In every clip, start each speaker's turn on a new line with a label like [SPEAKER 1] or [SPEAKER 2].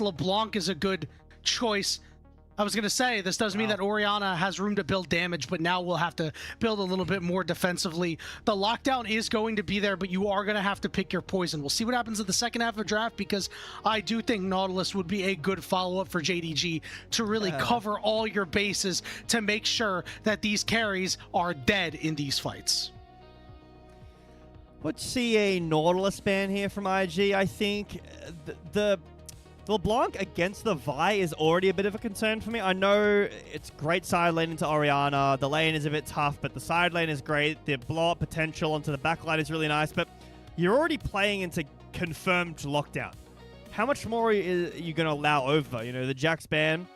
[SPEAKER 1] LeBlanc is a good choice. I was going to say, this does mean that Orianna has room to build damage, but now we'll have to build a little bit more defensively. The lockdown is going to be there, but you are going to have to pick your poison. We'll see what happens in the second half of the draft, because I do think Nautilus would be a good follow-up for JDG to really cover all your bases to make sure that these carries are dead in these fights.
[SPEAKER 2] Would see a Nautilus ban here from IG. I think the LeBlanc against the Vi is already a bit of a concern for me. I know it's great side lane into Orianna. The lane is a bit tough, but the side lane is great. The blow-up potential onto the back line is really nice, but you're already playing into confirmed lockdown. How much more are you going to allow over? You know, the Jax ban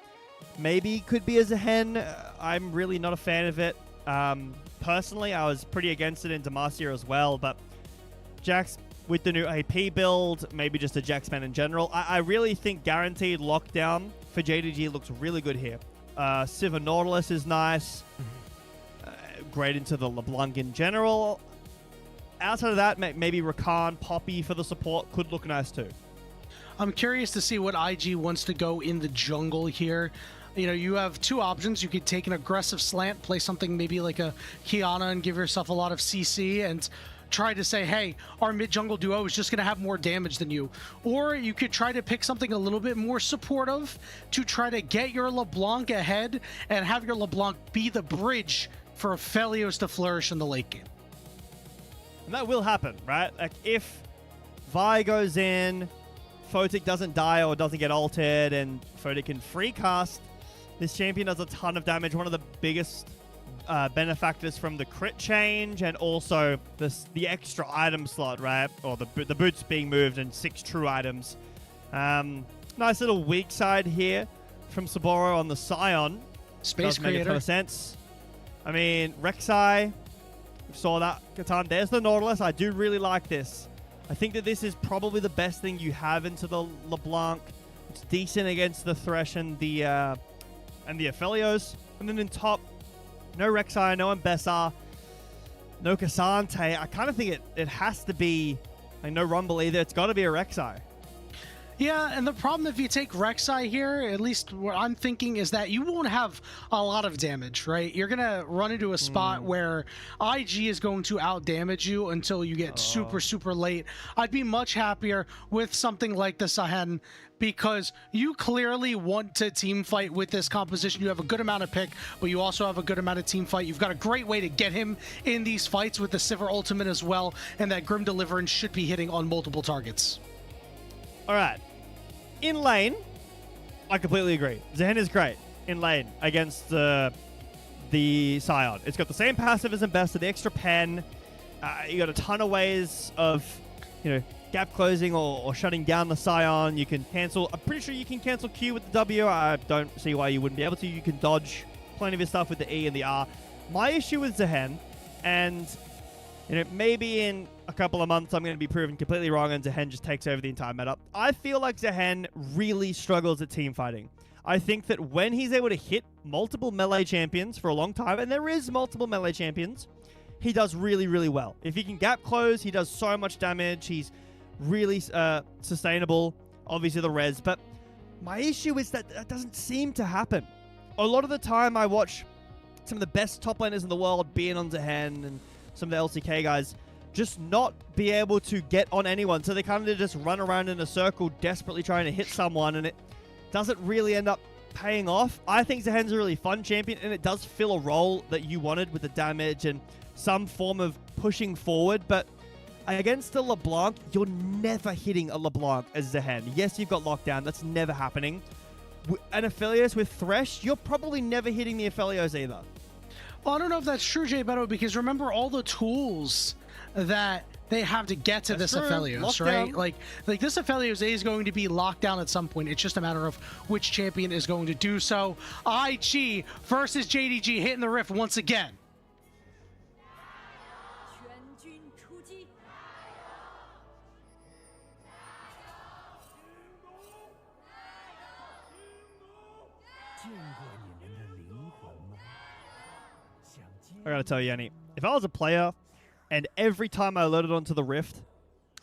[SPEAKER 2] maybe could be as a hen. I'm really not a fan of it. Personally, I was pretty against it in Demacia as well, but Jax with the new AP build, maybe just a Jax ban in general. I really think guaranteed lockdown for JDG looks really good here. Sivir Nautilus is nice. Great into the LeBlanc in general. Outside of that, maybe Rakan, Poppy for the support could look nice too.
[SPEAKER 1] I'm curious to see what IG wants to go in the jungle here. You know, you have two options. You could take an aggressive slant, play something maybe like a Kiana and give yourself a lot of CC and try to say, hey, our mid-jungle duo is just going to have more damage than you. Or you could try to pick something a little bit more supportive to try to get your LeBlanc ahead and have your LeBlanc be the bridge for Aphelios to flourish in the late game.
[SPEAKER 2] And that will happen, right? Like, if Vi goes in, Photic doesn't die or doesn't get ulted, and Photic can free cast, this champion does a ton of damage. One of the biggest benefactors from the crit change, and also the extra item slot, right? Or the boots being moved and 6 true items. Nice little weak side here from Soboro on the Scion.
[SPEAKER 1] Space
[SPEAKER 2] Does make a ton of sense. I mean, Rek'Sai, we saw that Catan. There's the Nautilus. I do really like this. I think that this is probably the best thing you have into the LeBlanc. It's decent against the Thresh and the Aphelios. And then in top, no Rek'Sai, no Mbessa, no Cassante. I kind of think it has to be, like, no Rumble either. It's got to be a Rek'Sai.
[SPEAKER 1] Yeah, and the problem if you take Rek'Sai here, at least what I'm thinking, is that you won't have a lot of damage, right? You're going to run into a spot where IG is going to out-damage you until you get super, super late. I'd be much happier with something like the Sahen, because you clearly want to team fight with this composition. You have a good amount of pick, but you also have a good amount of team fight. You've got a great way to get him in these fights with the Sivir ultimate as well, and that Grim Deliverance should be hitting on multiple targets.
[SPEAKER 2] All right. In lane, I completely agree. Zehen is great in lane against the Scion. It's got the same passive as Mbessa, the extra pen. You got a ton of ways of, you know, gap closing or shutting down the Scion. You can cancel. I'm pretty sure you can cancel Q with the W. I don't see why you wouldn't be able to. You can dodge plenty of his stuff with the E and the R. My issue with Zehen, and you know, maybe in a couple of months I'm going to be proven completely wrong and Zehen just takes over the entire meta. I feel like Zehen really struggles at team fighting. I think that when he's able to hit multiple melee champions for a long time, and there is multiple melee champions, he does really, really well. If he can gap close, he does so much damage. He's really sustainable, obviously the res. But my issue is that that doesn't seem to happen. A lot of the time I watch some of the best top laners in the world being on Zehen and some of the LCK guys just not be able to get on anyone. So they kind of just run around in a circle desperately trying to hit someone, and it doesn't really end up paying off. I think Zehen's a really fun champion, and it does fill a role that you wanted with the damage and some form of pushing forward. But against a LeBlanc, you're never hitting a LeBlanc as Zehen. Yes, you've got lockdown. That's never happening. An Aphelios with Thresh, you're probably never hitting the Aphelios either.
[SPEAKER 1] Well, I don't know if that's true, Jbetto, because remember all the tools that they have to get to this Aphelios, right? Like this Aphelios is going to be locked down at some point. It's just a matter of which champion is going to do so. IG versus JDG hitting the rift once again.
[SPEAKER 2] I gotta tell you, Yanni, if I was a player and every time I loaded onto the Rift,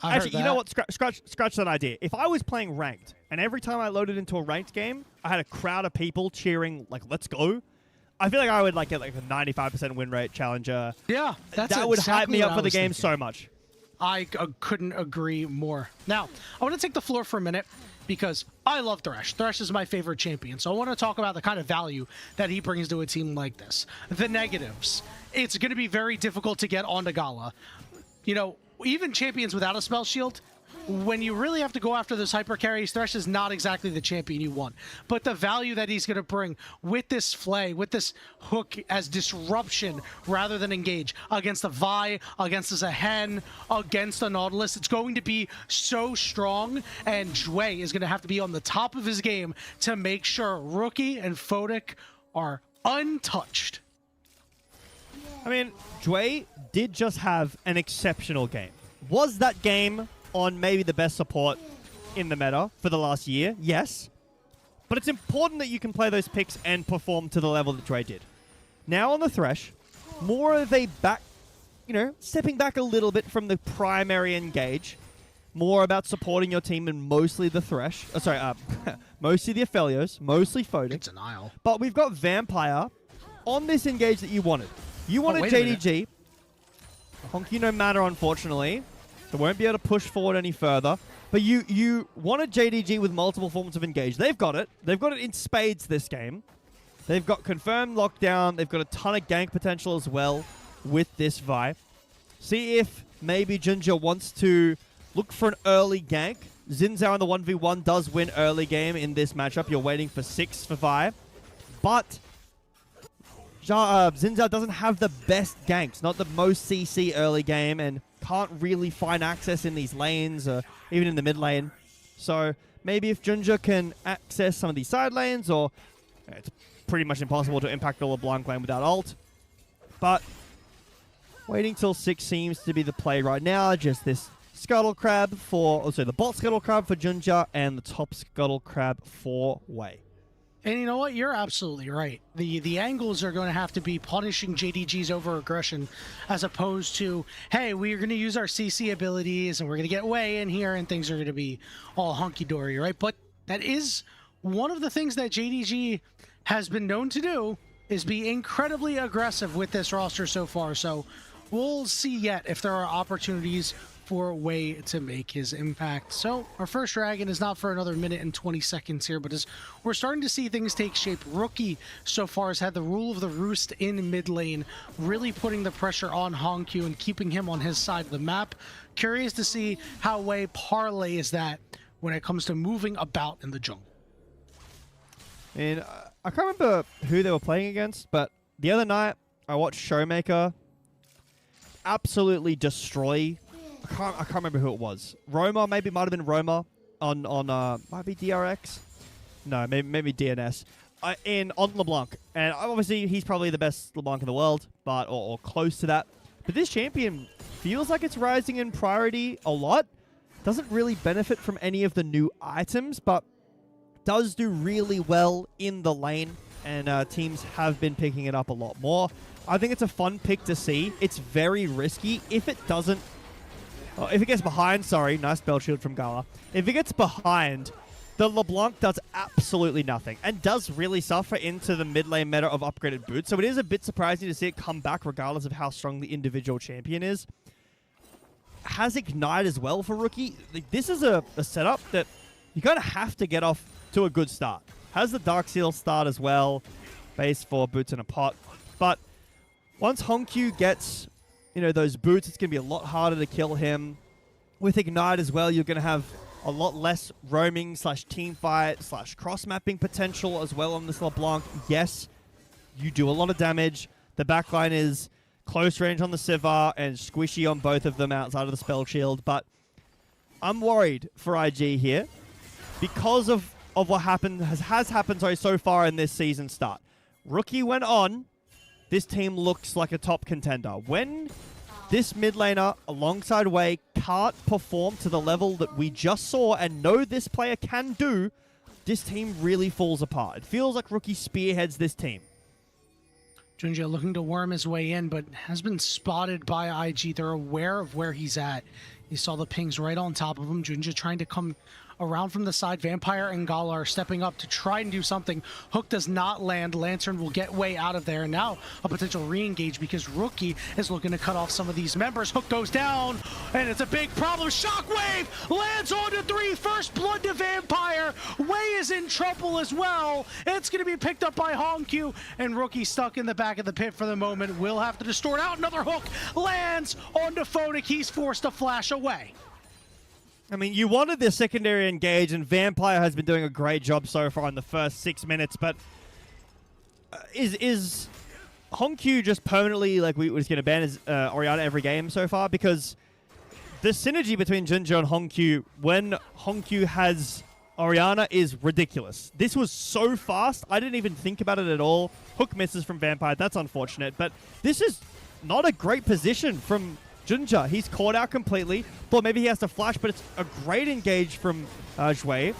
[SPEAKER 1] I
[SPEAKER 2] Actually,
[SPEAKER 1] heard
[SPEAKER 2] you know
[SPEAKER 1] that.
[SPEAKER 2] what? Scratch that idea. If I was playing ranked, and every time I loaded into a ranked game, I had a crowd of people cheering, like, let's go, I feel like I would like get like a 95% win rate challenger.
[SPEAKER 1] Yeah, that's
[SPEAKER 2] that would hype
[SPEAKER 1] exactly
[SPEAKER 2] me
[SPEAKER 1] what
[SPEAKER 2] up
[SPEAKER 1] I
[SPEAKER 2] for the
[SPEAKER 1] was
[SPEAKER 2] game
[SPEAKER 1] thinking.
[SPEAKER 2] so much.
[SPEAKER 1] I couldn't agree more. Now, I want to take the floor for a minute because I love Thresh. Thresh is my favorite champion, so I want to talk about the kind of value that he brings to a team like this. The negatives. It's going to be very difficult to get onto Gala. You know, even champions without a spell shield, when you really have to go after those hyper carries, Thresh is not exactly the champion you want. But the value that he's going to bring with this flay, with this hook as disruption rather than engage against a Vi, against a Zehen, against a Nautilus, it's going to be so strong. And Jwei is going to have to be on the top of his game to make sure Rookie and Photic are untouched.
[SPEAKER 2] I mean, Jwei did just have an exceptional game. Was that game on maybe the best support in the meta for the last year? Yes. But it's important that you can play those picks and perform to the level that Jwei did. Now on the Thresh, more of a back, you know, stepping back a little bit from the primary engage. More about supporting your team and mostly the Thresh. Mostly the Aphelios, mostly Photic.
[SPEAKER 1] It's denial.
[SPEAKER 2] But we've got Vampire on this engage that you wanted. You wanted JDG. HongQ no matter, unfortunately. So won't be able to push forward any further. But you wanted JDG with multiple forms of engage. They've got it. They've got it in spades this game. They've got confirmed lockdown. They've got a ton of gank potential as well with this Vi. See if maybe JunJia wants to look for an early gank. Xin Zhao in the 1v1 does win early game in this matchup. You're waiting for 6 for Vi. But Xin Zhao doesn't have the best ganks, not the most CC early game, and can't really find access in these lanes, or even in the mid lane. So maybe if JunJia can access some of these side lanes, or it's pretty much impossible to impact the LeBlanc lane without ult. But waiting till 6 seems to be the play right now. Just this Scuttle Crab for, the bot Scuttle Crab for JunJia and the top Scuttle Crab for Wei.
[SPEAKER 1] And you know what? You're absolutely right. The angles are going to have to be punishing JDG's over-aggression as opposed to, hey, we're going to use our CC abilities and we're going to get Wei in here and things are going to be all hunky-dory, right? But that is one of the things that JDG has been known to do, is be incredibly aggressive with this roster so far. So we'll see yet if there are opportunities for Wei to make his impact. So our first dragon is not for another minute and 20 seconds here, but as we're starting to see things take shape, Rookie so far has had the rule of the roost in mid lane, really putting the pressure on HongQ and keeping him on his side of the map. Curious to see how Wei parlays that when it comes to moving about in the jungle.
[SPEAKER 2] And I can't remember who they were playing against, but the other night I watched Showmaker absolutely destroy. I can't remember who it was. Roma, maybe it might have been Roma on might be DRX. No, maybe DNS. On LeBlanc, and obviously he's probably the best LeBlanc in the world, but or close to that. But this champion feels like it's rising in priority a lot. Doesn't really benefit from any of the new items, but does do really well in the lane, and teams have been picking it up a lot more. I think it's a fun pick to see. It's very risky. If it doesn't... if it gets behind, sorry, nice spell shield from Gala. If it gets behind, the LeBlanc does absolutely nothing and does really suffer into the mid lane meta of upgraded boots. So it is a bit surprising to see it come back regardless of how strong the individual champion is. Has Ignite as well for Rookie. This is a setup that you kind of have to get off to a good start. Has the Dark Seal start as well. Base for boots in a pot. But once HongQ gets, those boots, it's going to be a lot harder to kill him. With Ignite as well, you're going to have a lot less roaming / team fight / cross-mapping potential as well on this LeBlanc. Yes, you do a lot of damage. The backline is close range on the Sivir and squishy on both of them outside of the spell shield. But I'm worried for IG here because of what happened has happened so far in this season start. Rookie went on. This team looks like a top contender. When this mid laner alongside Wei can't perform to the level that we just saw and know this player can do, this team really falls apart. It feels like Rookie spearheads this team.
[SPEAKER 1] JunJia looking to worm his way in, but has been spotted by IG. They're aware of where he's at. You saw the pings right on top of him. JunJia trying to come around from the side. Vampire and Gala are stepping up to try and do something. Hook does not land. Lantern will get way out of there. And now a potential re-engage because Rookie is looking to cut off some of these members. Hook goes down, and it's a big problem. Shockwave lands onto 3. First blood to Vampire. Wei is in trouble as well. It's going to be picked up by HongQ, and Rookie stuck in the back of the pit for the moment. Will have to distort out. Another hook lands onto Photic. He's forced to flash away.
[SPEAKER 2] I mean, you wanted this secondary engage, and Vampire has been doing a great job so far in the first 6 minutes, but is HongQ just permanently, like, we was going to ban his Orianna every game so far? Because the synergy between JunJia and HongQ when HongQ has Orianna is ridiculous. This was so fast, I didn't even think about it at all. Hook misses from Vampire, that's unfortunate, but this is not a great position from JunJia. He's caught out completely. Thought maybe he has to flash, but it's a great engage from Jwei.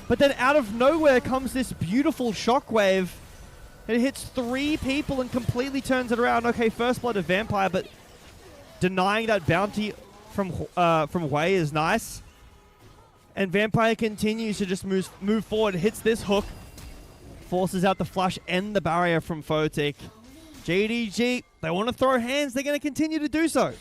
[SPEAKER 2] But then out of nowhere comes this beautiful shockwave. It hits 3 people and completely turns it around. Okay, first blood of Vampire, but denying that bounty from Jwei is nice. And Vampire continues to just move forward, hits this hook, forces out the flash and the barrier from Photic. JDG, they want to throw hands. They're going to continue to do so.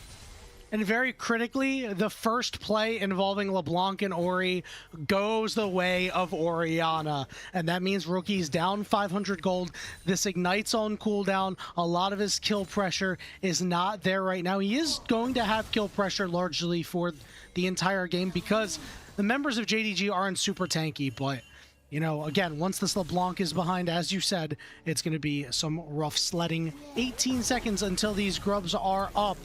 [SPEAKER 1] And very critically, the first play involving LeBlanc and Ori goes the way of Orianna. And that means Rookie's down 500 gold. This ignites on cooldown. A lot of his kill pressure is not there right now. He is going to have kill pressure largely for the entire game because the members of JDG aren't super tanky. But, you know, again, once this LeBlanc is behind, as you said, it's going to be some rough sledding. 18 seconds until these grubs are up.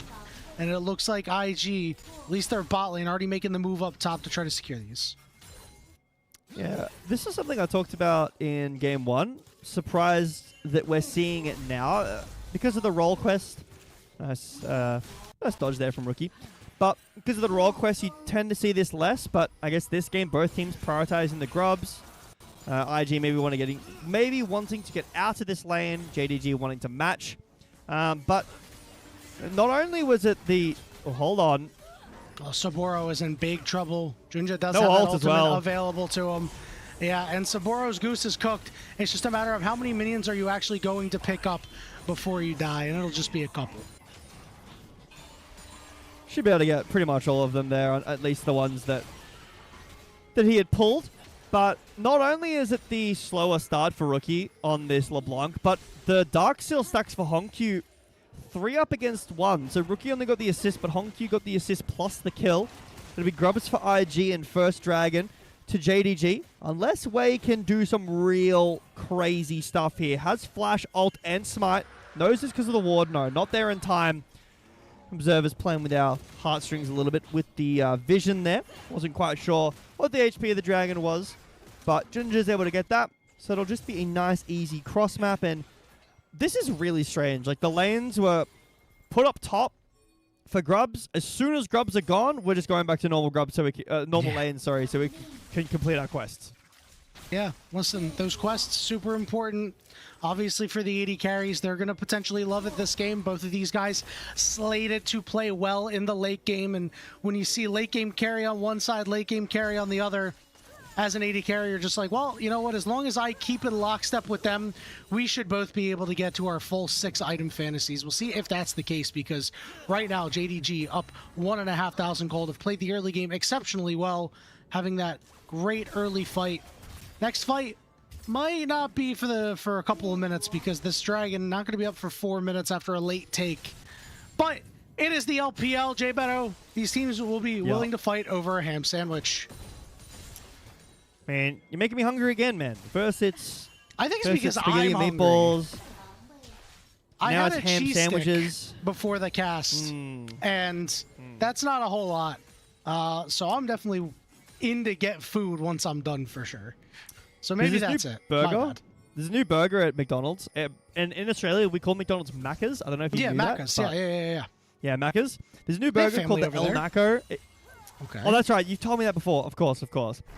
[SPEAKER 1] And it looks like IG, at least their bot lane, already making the move up top to try to secure these.
[SPEAKER 2] Yeah, this is something I talked about in Game 1. Surprised that we're seeing it now. Because of the role quest. Nice dodge there from Rookie. But because of the role quest, you tend to see this less. But I guess this game, both teams prioritizing the grubs. IG maybe wanting to get out of this lane. JDG wanting to match. But not only was it the... Oh, hold on.
[SPEAKER 1] Oh, Soboro is in big trouble. JunJia does
[SPEAKER 2] no
[SPEAKER 1] have that
[SPEAKER 2] ult
[SPEAKER 1] ultimate
[SPEAKER 2] as well.
[SPEAKER 1] available to him. Yeah, and Soboro's goose is cooked. It's just a matter of how many minions are you actually going to pick up before you die, and it'll just be a couple.
[SPEAKER 2] Should be able to get pretty much all of them there, at least the ones that he had pulled. But not only is it the slower start for Rookie on this LeBlanc, but the Dark Seal stacks for HongQ 3 up against 1. So Rookie only got the assist, but HongQ got the assist plus the kill. It'll be grubs for IG and first Dragon to JDG. Unless Wei can do some real crazy stuff here. Has flash, ult, and smite. Knows this because of the ward. No, not there in time. Observers playing with our heartstrings a little bit with the vision there. Wasn't quite sure what the HP of the Dragon was. But JunJia's able to get that. So it'll just be a nice, easy cross map. And this is really strange. Like, the lanes were put up top for grubs. As soon as grubs are gone, we're just going back to normal grubs, so we can, lanes, sorry, so we can complete our quests.
[SPEAKER 1] Yeah, listen, those quests, super important. Obviously, for the AD carries, they're going to potentially love it this game. Both of these guys slated to play well in the late game, and when you see late game carry on one side, late game carry on the other, as an AD carrier, you're just like, well, you know what? As long as I keep in lockstep with them, we should both be able to get to our full 6-item fantasies. We'll see if that's the case, because right now, JDG up 1,500 gold, have played the early game exceptionally well, having that great early fight. Next fight might not be for a couple of minutes, because this Dragon not going to be up for 4 minutes after a late take. But it is the LPL, Jbetto. These teams will be willing to fight over a ham sandwich.
[SPEAKER 2] Man, you're making me hungry again, man. First it's...
[SPEAKER 1] I think it's because
[SPEAKER 2] spaghetti
[SPEAKER 1] I'm
[SPEAKER 2] and meatballs.
[SPEAKER 1] I
[SPEAKER 2] now
[SPEAKER 1] had
[SPEAKER 2] it's
[SPEAKER 1] a
[SPEAKER 2] ham
[SPEAKER 1] cheese
[SPEAKER 2] sandwiches
[SPEAKER 1] stick before the cast, and that's not a whole lot. So I'm definitely in to get food once I'm done for sure. So maybe that's it.
[SPEAKER 2] Burger? There's a new burger at McDonald's. And in Australia, we call McDonald's Macca's. I don't know if you knew
[SPEAKER 1] Macca's.
[SPEAKER 2] that.
[SPEAKER 1] Yeah.
[SPEAKER 2] Yeah, Macca's. There's a new burger called the El Naco.
[SPEAKER 1] Okay.
[SPEAKER 2] Oh, that's right. You've told me that before. Of course.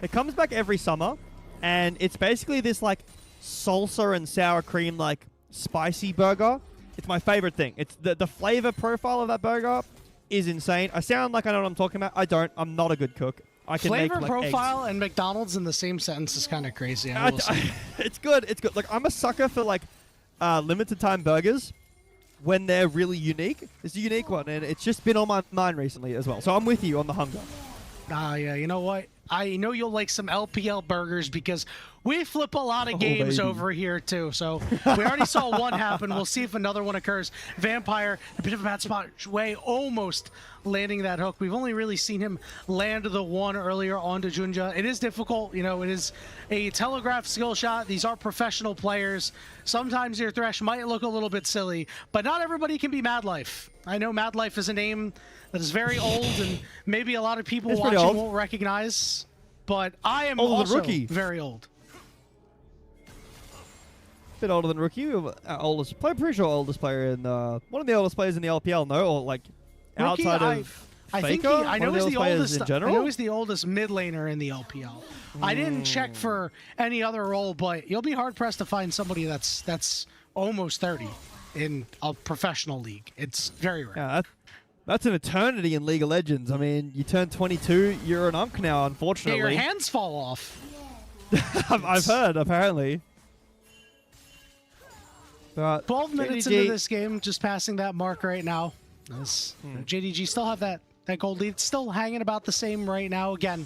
[SPEAKER 2] It comes back every summer, and it's basically this, like, salsa and sour cream, like, spicy burger. It's my favorite thing. It's the flavor profile of that burger is insane. I sound like I know what I'm talking about. I don't. I'm not a good cook. I can
[SPEAKER 1] Flavor
[SPEAKER 2] make, like,
[SPEAKER 1] profile
[SPEAKER 2] eggs.
[SPEAKER 1] and McDonald's in the same sentence is kind of crazy.
[SPEAKER 2] It's good. It's good. Like, I'm a sucker for like limited time burgers when they're really unique. It's a unique one, and it's just been on my mind recently as well. So I'm with you on the hunger.
[SPEAKER 1] Yeah, you know what? I know you'll like some LPL burgers because we flip a lot of games
[SPEAKER 2] baby.
[SPEAKER 1] over here too. So we already saw one happen. We'll see if another one occurs. Vampire, a bit of a bad spot. Jwei almost landing that hook. We've only really seen him land the one earlier onto JunJia. It is difficult. You know, it is a telegraphed skill shot. These are professional players. Sometimes your Thresh might look a little bit silly, but not everybody can be Mad Life. I know Mad Life is a name that is very old and maybe a lot of people watching won't recognize, but I am also
[SPEAKER 2] Rookie.
[SPEAKER 1] very old.
[SPEAKER 2] Bit older than Rookie. Oldest player, pretty sure oldest player in one of the oldest players in the LPL. No, or like
[SPEAKER 1] Rookie,
[SPEAKER 2] outside of
[SPEAKER 1] I think
[SPEAKER 2] Faker,
[SPEAKER 1] I know he's the oldest.
[SPEAKER 2] in general.
[SPEAKER 1] I know he's the oldest mid laner in the LPL. I didn't check for any other role, but you'll be hard pressed to find somebody that's almost 30 in a professional league. It's very rare.
[SPEAKER 2] Yeah, that's an eternity in League of Legends. I mean, you turn 22, you're an UNC now, unfortunately.
[SPEAKER 1] Yeah, your hands fall off.
[SPEAKER 2] I've heard, apparently. But
[SPEAKER 1] 12 minutes
[SPEAKER 2] JDG,
[SPEAKER 1] into this game, just passing that mark right now. JDG still have that gold lead. It's still hanging about the same right now. Again,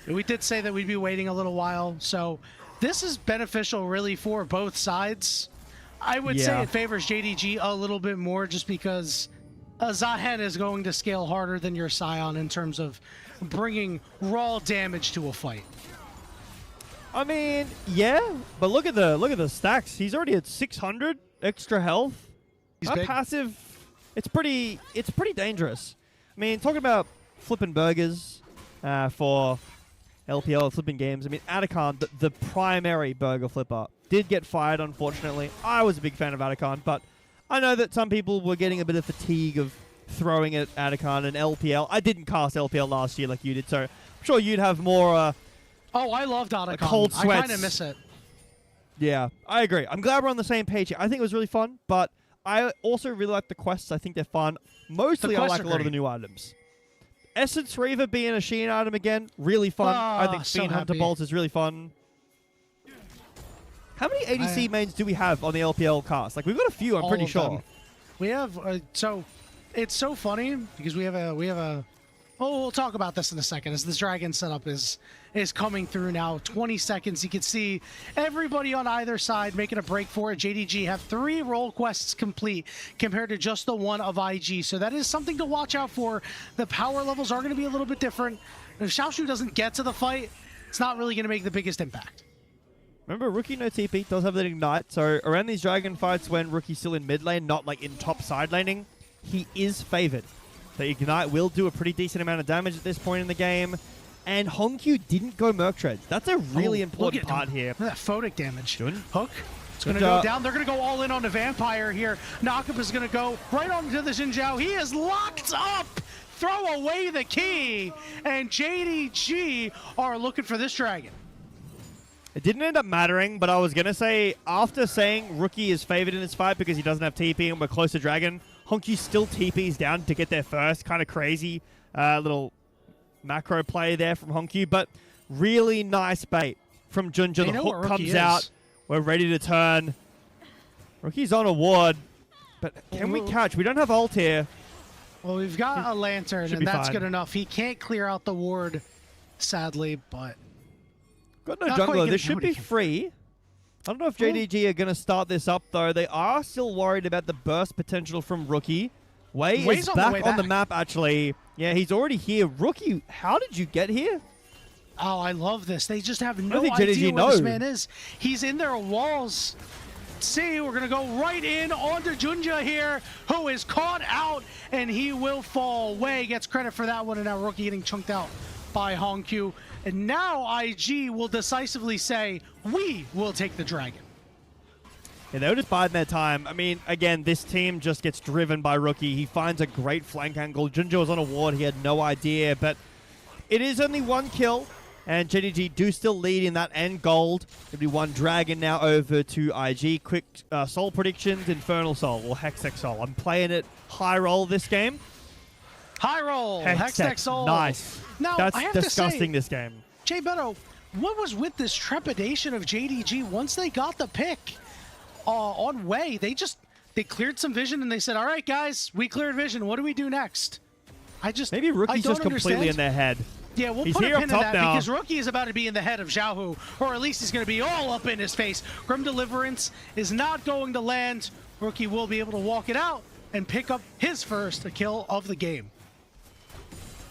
[SPEAKER 1] we did say that we'd be waiting a little while, so this is beneficial really for both sides. I would say it favors JDG a little bit more just because Zahen is going to scale harder than your Sion in terms of bringing raw damage to a fight.
[SPEAKER 2] I mean, yeah, but look at the stacks. He's already at 600 extra health.
[SPEAKER 1] He's
[SPEAKER 2] that
[SPEAKER 1] big.
[SPEAKER 2] passive, it's pretty dangerous. I mean, talking about flipping burgers for LPL flipping games. I mean, Atacon, the primary burger flipper, did get fired, unfortunately. I was a big fan of Atacon, but I know that some people were getting a bit of fatigue of throwing at Atacon and LPL. I didn't cast LPL last year like you did, so I'm sure you'd have more...
[SPEAKER 1] oh, I loved Atacon.
[SPEAKER 2] Cold sweats.
[SPEAKER 1] I kind of miss it.
[SPEAKER 2] Yeah, I agree. I'm glad we're on the same page here. I think it was really fun, but I also really like the quests. I think they're fun. Mostly, I like a lot of the new items. Essence Reaver being a Sheen item again, really fun. I think Fiend Hunter Bolts is really fun. How many ADC mains do we have on the LPL cast? Like, we've got a few, I'm pretty sure.
[SPEAKER 1] We have, so it's so funny because we have a, oh, we'll talk about this in a second as this dragon setup is coming through now. 20 seconds, you can see everybody on either side making a break for it. JDG have 3 role quests complete compared to just the one of IG, so that is something to watch out for. The power levels are going to be a little bit different. If Xiaoxu doesn't get to the fight, it's not really going to make the biggest impact.
[SPEAKER 2] Remember, Rookie no TP, does have that Ignite, so around these dragon fights when Rookie's still in mid lane, not like in top side laning, he is favored. The Ignite will do a pretty decent amount of damage at this point in the game, and HongQ didn't go Merc Treads. That's a really important part here.
[SPEAKER 1] Look at that Photic damage.
[SPEAKER 2] Jun?
[SPEAKER 1] Hook. It's going to go down. They're going to go all in on the Vampire here. Knockup is going to go right onto the Xin. He is locked up. Throw away the key, and JDG are looking for this dragon.
[SPEAKER 2] It didn't end up mattering, but I was going to say, after saying Rookie is favored in this fight because he doesn't have TP and we're close to Dragon, HongQ still TPs down to get there first. Kind of crazy little macro play there from HongQ, but really nice bait from JunJia. The hook comes out. We're ready to turn. Rookie's on a ward, but can we catch? We don't have ult here.
[SPEAKER 1] Well, we've got a lantern, and that's good enough. He can't clear out the ward, sadly, but...
[SPEAKER 2] Got no jungler. This should be free. I don't know if JDG are going to start this up, though. They are still worried about the burst potential from Rookie. Jwei is back on the map, actually. Yeah, he's already here. Rookie, how did you get here?
[SPEAKER 1] Oh, I love this. They just have no idea where this man is. He's in their walls. See, we're going to go right in onto JunJia here, who is caught out, and he will fall. Jwei gets credit for that one, and now Rookie getting chunked out by HongQ. And now IG will decisively say, we will take the dragon.
[SPEAKER 2] Yeah, they were just biding their time. I mean, again, this team just gets driven by Rookie. He finds a great flank angle. JunJia was on a ward. He had no idea, but it is only 1 kill. And JDG do still lead in that end gold. It'll be one dragon now over to IG. Quick soul predictions, Infernal Soul or Hextech Soul. I'm playing it high roll this game.
[SPEAKER 1] High roll, Hextech Soul.
[SPEAKER 2] Nice.
[SPEAKER 1] Now,
[SPEAKER 2] That's
[SPEAKER 1] I have
[SPEAKER 2] disgusting,
[SPEAKER 1] to
[SPEAKER 2] this game.
[SPEAKER 1] say, Jbetto, what was with this trepidation of JDG once they got the pick on Jwei? They cleared some vision and they said, all right, guys, we cleared vision. What do we do next?
[SPEAKER 2] Maybe Rookie's just completely in their head.
[SPEAKER 1] Yeah, we'll put a pin in that because Rookie is about to be in the head of Xiaoxu, or at least he's going to be all up in his face. Grim Deliverance is not going to land. Rookie will be able to walk it out and pick up his first kill of the game.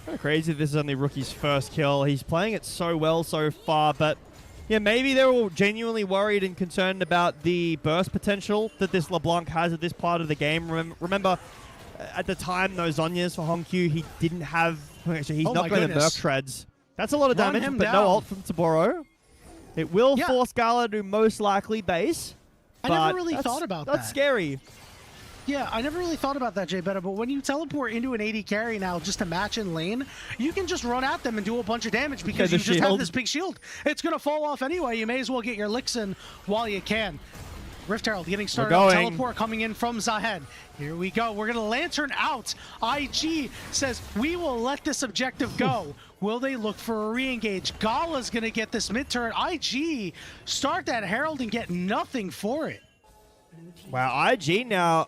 [SPEAKER 2] Kind of crazy this is only Rookie's first kill. He's playing it so well so far, but yeah, maybe they were genuinely worried and concerned about the burst potential that this LeBlanc has at this part of the game. Remember, at the time, those Zhonyas for HongQ, he didn't have... Actually, he's not going to Merc Shreds. That's a lot of damage, but no ult from Soboro. It will force Gala to most likely base.
[SPEAKER 1] I never really thought about that.
[SPEAKER 2] That's scary.
[SPEAKER 1] Yeah, I never really thought about that, Jbetto, but when you teleport into an AD carry now just to match in lane, you can just run at them and do a bunch of damage because you just have this big shield. It's going to fall off anyway. You may as well get your licks in while you can. Rift Herald getting started on teleport coming in from Zahed. Here we go. We're going to Lantern out. IG says, we will let this objective go. Will they look for a re-engage? Gala's going to get this mid-turn. IG start that Herald and get nothing for it.
[SPEAKER 2] Wow, IG now,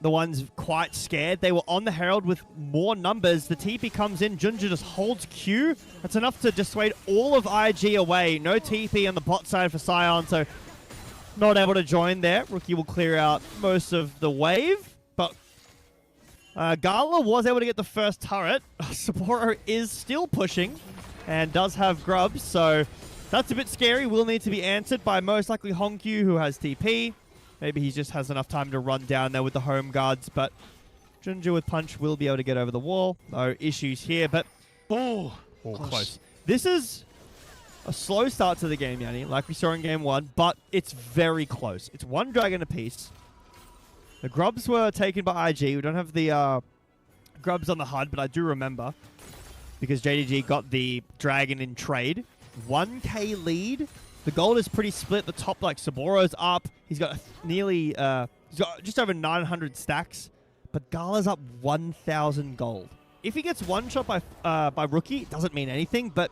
[SPEAKER 2] the one's quite scared. They were on the Herald with more numbers. The TP comes in. JunJia just holds Q. That's enough to dissuade all of IG away. No TP on the bot side for Sion, so not able to join there. Rookie will clear out most of the wave, but Gala was able to get the first turret. Soboro is still pushing and does have grubs, so that's a bit scary. Will need to be answered by most likely HongQ, who has TP. Maybe he just has enough time to run down there with the home guards, but JunJia with Punch will be able to get over the wall. No issues here, but close. This is a slow start to the game, Yanni, like we saw in game one, but it's very close. It's one dragon apiece. The grubs were taken by IG. We don't have the grubs on the HUD, but I do remember because JDG got the dragon in trade. 1k lead. The gold is pretty split. The top, like, Soboro's up. He's got nearly, he's got just over 900 stacks, but Gala's up 1,000 gold. If he gets one shot by Rookie, it doesn't mean anything, but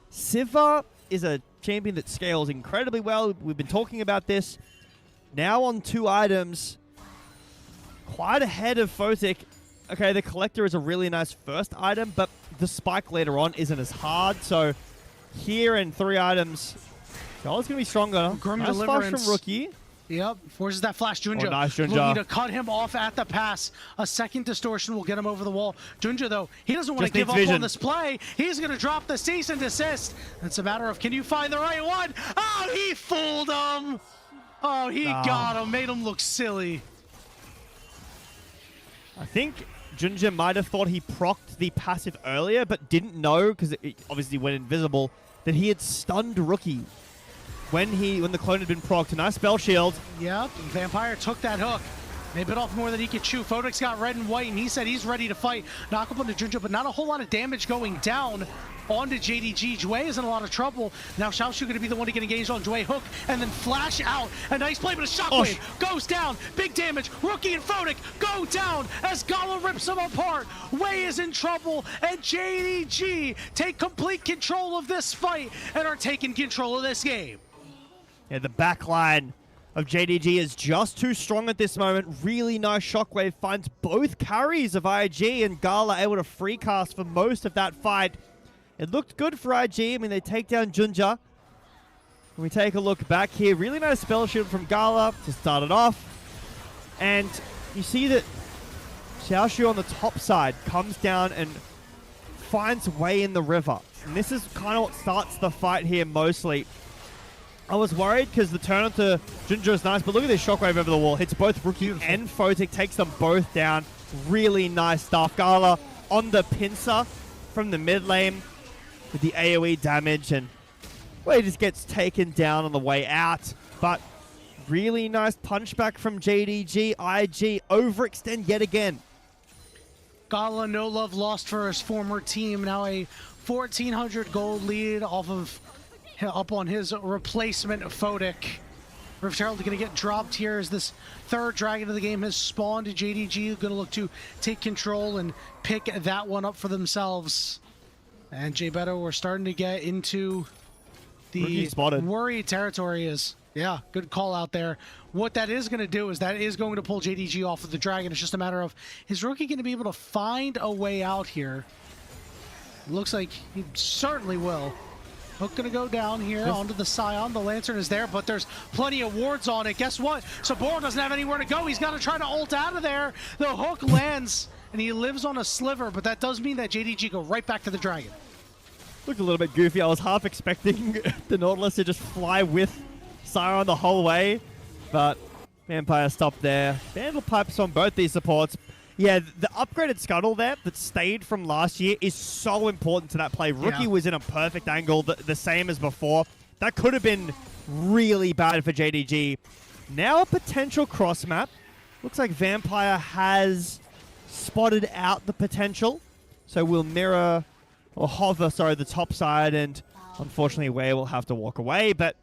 [SPEAKER 2] Siva is a champion that scales incredibly well. We've been talking about this. Now on 2 items, quite ahead of Photic. Okay, the Collector is a really nice first item, but the Spike later on isn't as hard. So here in 3 items, Gala's going to be stronger.
[SPEAKER 1] Grim
[SPEAKER 2] nice
[SPEAKER 1] Deliverance
[SPEAKER 2] flash from Rookie.
[SPEAKER 1] Yep, forces that flash. JunJia
[SPEAKER 2] nice JunJia.
[SPEAKER 1] looking to cut him off at the pass. A second distortion will get him over the wall. JunJia, though, he doesn't want to give up on this play. He's going to drop the cease and desist. It's a matter of, can you find the right one? Oh, he fooled him. Oh, he got him. Made him look silly.
[SPEAKER 2] I think JunJia might have thought he procced the passive earlier, but didn't know, because it obviously went invisible, that he had stunned Rookie when the clone had been procced. A nice spell shield.
[SPEAKER 1] Yep, Vampire took that hook. They bit off more than he could chew. Photic's got red and white, and he said he's ready to fight. Knock up onto JunJia, but not a whole lot of damage going down onto JDG. Jwei is in a lot of trouble. Now Xiaoxu going to be the one to get engaged on Jwei. Hook, and then flash out. A nice play, but a shockwave goes down. Big damage. Rookie and Photic go down as Gala rips them apart. Jwei is in trouble, and JDG take complete control of this fight and are taking control of this game.
[SPEAKER 2] Yeah, the back line of JDG is just too strong at this moment. Really nice shockwave finds both carries of IG, and Gala able to free cast for most of that fight. It looked good for IG. I mean, they take down JunJia. When we take a look back here, really nice spell shield from Gala to start it off. And you see that Xiaoxu on the top side comes down and finds Jwei in the river. And this is kind of what starts the fight here mostly. I was worried because the turn onto JunJia is nice, but look at this shockwave over the wall. Hits both Rookie and Photic, takes them both down. Really nice stuff. Gala on the pincer from the mid lane with the AoE damage, and he just gets taken down on the way out. But really nice punchback from JDG. IG overextend yet again.
[SPEAKER 1] Gala, no love lost for his former team. Now a 1,400 gold lead off of up on his replacement Photic. Rift Herald going to get dropped here as this third dragon of the game has spawned. JDG going to look to take control and pick that one up for themselves. And Jbetto, we're starting to get into the worry territory. Yeah, good call out there. What that is going to do is that is going to pull JDG off of the dragon. It's just a matter of, is Rookie going to be able to find a way out here? It looks like he certainly will. Hook gonna go down here onto the Scion. The Lantern is there, but there's plenty of wards on it. Guess what? Soboro doesn't have anywhere to go. He's got to try to ult out of there. The hook lands, and he lives on a sliver, but that does mean that JDG go right back to the dragon.
[SPEAKER 2] Looked a little bit goofy. I was half expecting the Nautilus to just fly with Scion the whole way, but Vampire stopped there. Vandal pipes on both these supports. Yeah, the upgraded scuttle there that stayed from last year is so important to that play. Rookie was in a perfect angle, the same as before. That could have been really bad for JDG. Now a potential cross map. Looks like Vampire has spotted out the potential. So we'll mirror, or hover, sorry, the top side, and unfortunately Jwei will have to walk away. But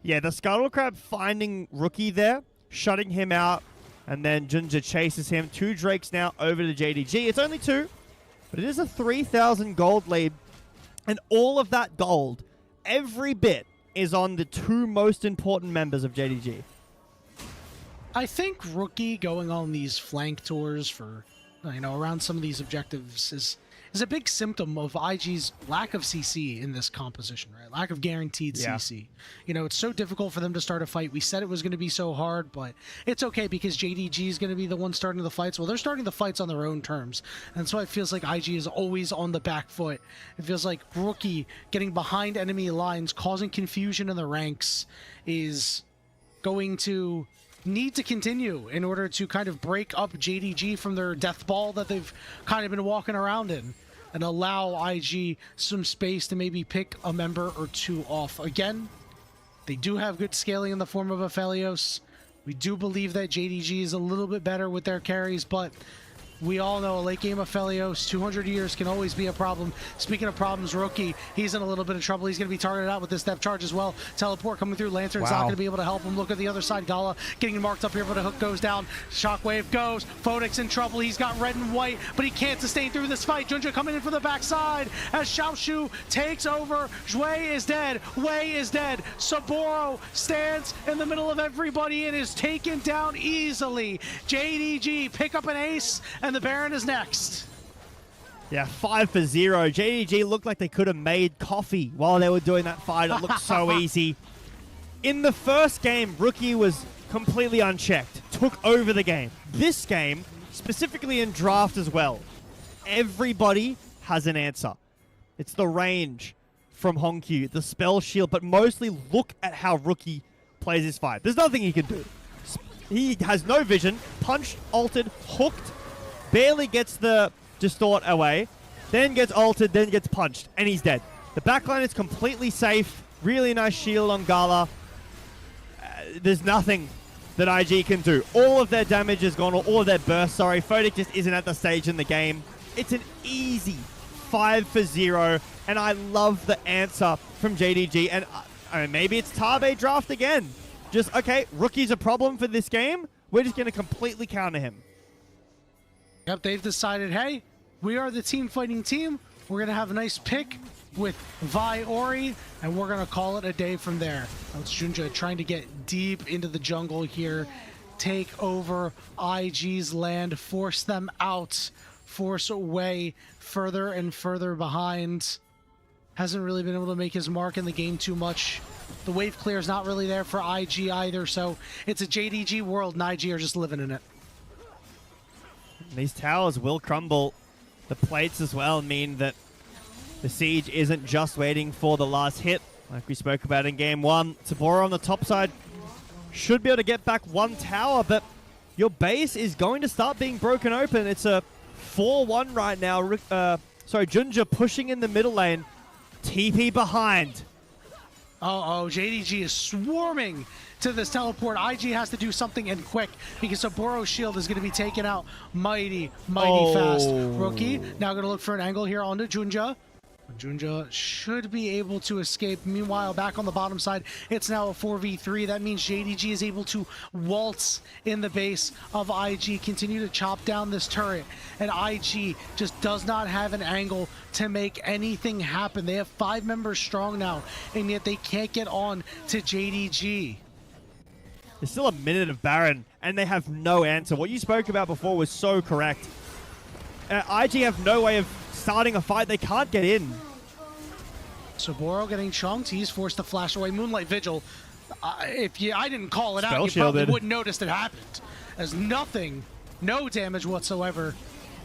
[SPEAKER 2] yeah, the Scuttle Crab finding Rookie there, shutting him out. And then JunJia chases him. 2 Drakes now over to JDG. It's only 2, but it is a 3,000 gold lead. And all of that gold, every bit, is on the 2 most important members of JDG.
[SPEAKER 1] I think Rookie going on these flank tours for, around some of these objectives is a big symptom of IG's lack of CC in this composition, right? Lack of guaranteed CC. It's so difficult for them to start a fight. We said it was going to be so hard, but it's okay because JDG is going to be the one starting the fights. Well, they're starting the fights on their own terms. And so it feels like IG is always on the back foot. It feels like Rookie getting behind enemy lines, causing confusion in the ranks, is going to need to continue in order to kind of break up JDG from their death ball that they've kind of been walking around in, and allow IG some space to maybe pick a member or 2 off. Again, they do have good scaling in the form of Aphelios. We do believe that JDG is a little bit better with their carries, but we all know a late game Aphelios, 200 years can always be a problem. Speaking of problems, Rookie, he's in a little bit of trouble. He's going to be targeted out with this depth charge as well. Teleport coming through. Lantern's not going to be able to help him. Look at the other side. Gala getting marked up here, but a hook goes down. Shockwave goes. Photic's in trouble. He's got red and white, but he can't sustain through this fight. JunJia coming in from the backside as Xiaoxu takes over. Jwei is dead. Jwei is dead. Soboro stands in the middle of everybody and is taken down easily. JDG pick up an ace, and the Baron is next.
[SPEAKER 2] Yeah, 5 for 0. JDG looked like they could have made coffee while they were doing that fight. It looked so easy. In the first game, Rookie was completely unchecked, took over the game. This game, specifically in draft as well, everybody has an answer. It's the range from HongQ, the spell shield, but mostly look at how Rookie plays his fight. There's nothing he can do. He has no vision, punched, ulted, hooked, barely gets the distort away, then gets ulted, then gets punched, and he's dead. The backline is completely safe. Really nice shield on Gala. There's nothing that IG can do. All of their damage is gone, or all of their burst, sorry. Photic just isn't at the stage in the game. It's an easy 5 for 0, and I love the answer from JDG. And maybe it's Tabe draft again. Just, okay, Rookie's a problem for this game. We're just going to completely counter him.
[SPEAKER 1] Yep, they've decided, hey, we are the team fighting team. We're going to have a nice pick with Vi Ori, and we're going to call it a day from there. That's JunJia trying to get deep into the jungle here, take over IG's land, force them out, force Jwei further and further behind. Hasn't really been able to make his mark in the game too much. The wave clear is not really there for IG either, so it's a JDG world, and IG are just living in it.
[SPEAKER 2] These towers will crumble. The plates as well mean that the siege isn't just waiting for the last hit, like we spoke about in game 1. Soboro on the top side should be able to get back 1 tower, but your base is going to start being broken open. It's a 4-1 right now. JunJia pushing in the middle lane. TP behind.
[SPEAKER 1] Uh-oh, JDG is swarming to this teleport. IG has to do something and quick because Soboro's shield is going to be taken out mighty fast. Rookie now going to look for an angle here onto JunJia. JunJia should be able to escape. Meanwhile, back on the bottom side, it's now a 4v3. That means JDG is able to waltz in the base of IG, continue to chop down this turret, and IG just does not have an angle to make anything happen. They have 5 members strong now, and yet they can't get on to JDG.
[SPEAKER 2] There's still a minute of Baron, and they have no answer. What you spoke about before was so correct. IG have no way of starting a fight. They can't get in.
[SPEAKER 1] Soboro getting chunked. He's forced to flash away. Moonlight Vigil. I didn't call it out, you
[SPEAKER 2] Spell
[SPEAKER 1] probably
[SPEAKER 2] shielded.
[SPEAKER 1] wouldn't notice it happened. As nothing, no damage whatsoever.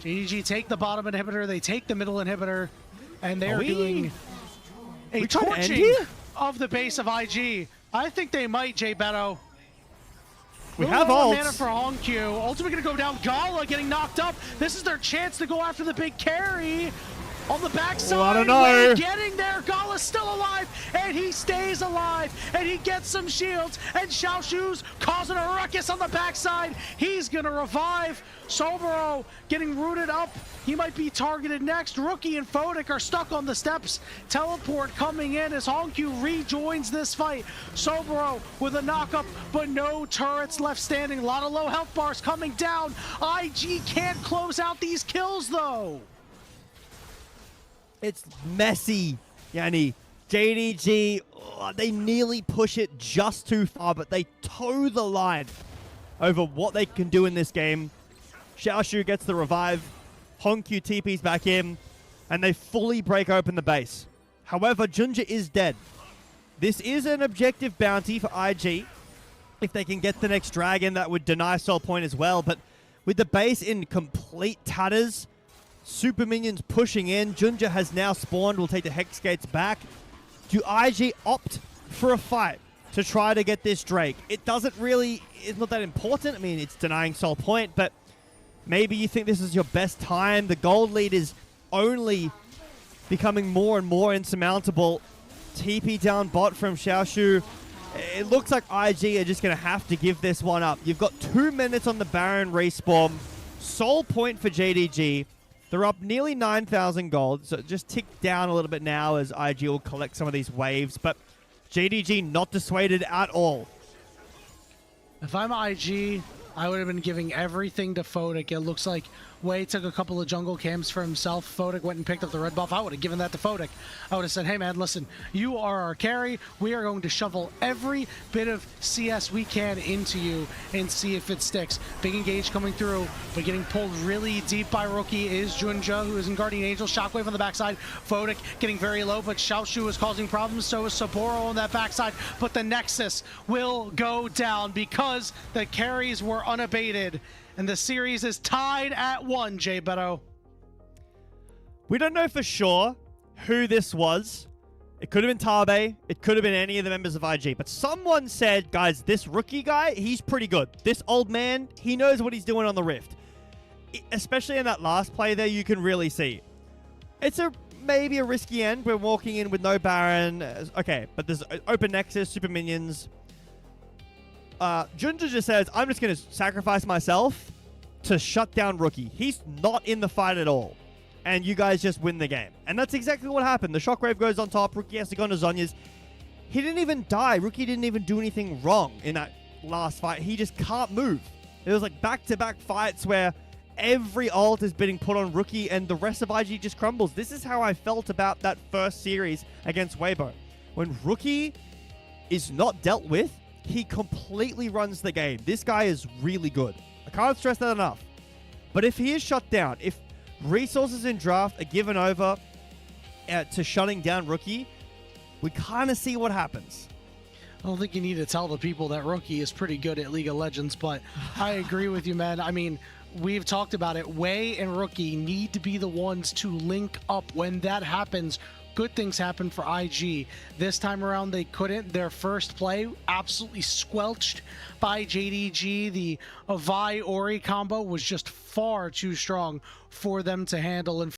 [SPEAKER 1] JDG take the bottom inhibitor. They take the middle inhibitor, and they're doing a torching of the base of IG. I think they might, Jbetto.
[SPEAKER 2] We have ults.
[SPEAKER 1] Mana for HongQ. Ultimate gonna go down. Gala getting knocked up. This is their chance to go after the big carry. On the backside,
[SPEAKER 2] I don't know.
[SPEAKER 1] getting there. Gala's still alive, and he stays alive, and he gets some shields, and Xiaoxu's causing a ruckus on the backside. He's gonna revive. Soboro getting rooted up. He might be targeted next. Rookie and Photic are stuck on the steps. Teleport coming in as HongQ rejoins this fight. Soboro with a knockup, but no turrets left standing. A lot of low health bars coming down. IG can't close out these kills, though.
[SPEAKER 2] It's messy, Yanni. JDG, they nearly push it just too far, but they toe the line over what they can do in this game. Xiaoxu gets the revive. HongQ TP's back in, and they fully break open the base. However, JunJia is dead. This is an objective bounty for IG. If they can get the next dragon, that would deny Soul Point as well. But with the base in complete tatters, super minions pushing in, JunJia has now spawned, will take the Hex Gates back. Do IG opt for a fight to try to get this Drake? It doesn't really, it's not that important. I mean, it's denying Soul Point, but maybe you think this is your best time. The gold lead is only becoming more and more insurmountable. TP down bot from Xiaoxu. It looks like IG are just going to have to give this one up. You've got 2 minutes on the Baron respawn. Soul Point for JDG. They're up nearly 9,000 gold, so just tick down a little bit now as IG will collect some of these waves, but JDG not dissuaded at all.
[SPEAKER 1] If I'm IG, I would have been giving everything to Photic. It looks like Jwei took a couple of jungle camps for himself. Photic went and picked up the red buff. I would have given that to Photic. I would have said, hey man, listen, you are our carry. We are going to shovel every bit of CS we can into you and see if it sticks. Big engage coming through, but getting pulled really deep by Rookie is JunJia, who is in Guardian Angel. Shockwave on the backside. Photic getting very low, but Xiaoxu is causing problems. So is Soboro on that backside. But the Nexus will go down because the carries were unabated. And the series is tied at 1, Jbetto.
[SPEAKER 2] We don't know for sure who this was. It could have been Tabe. It could have been any of the members of IG. But someone said, guys, this Rookie guy, he's pretty good. This old man, he knows what he's doing on the Rift. Especially in that last play there, you can really see. It's maybe a risky end. We're walking in with no Baron. Okay, but there's open Nexus, super minions. JunJia just says, I'm just going to sacrifice myself to shut down Rookie. He's not in the fight at all. And you guys just win the game. And that's exactly what happened. The Shockwave goes on top. Rookie has to go into Zhonya's. He didn't even die. Rookie didn't even do anything wrong in that last fight. He just can't move. It was like back-to-back fights where every ult is being put on Rookie and the rest of IG just crumbles. This is how I felt about that first series against Weibo. When Rookie is not dealt with, he completely runs the game. This guy is really good. I can't stress that enough. But if he is shut down, if resources in draft are given over to shutting down Rookie, we kind of see what happens.
[SPEAKER 1] I don't think you need to tell the people that Rookie is pretty good at League of Legends, but I agree with you, man. I mean, we've talked about it. Jwei and Rookie need to be the ones to link up. When that happens, good things happen for IG. This time around, they couldn't. Their first play absolutely squelched by JDG. The Vi Ori combo was just far too strong for them to handle. And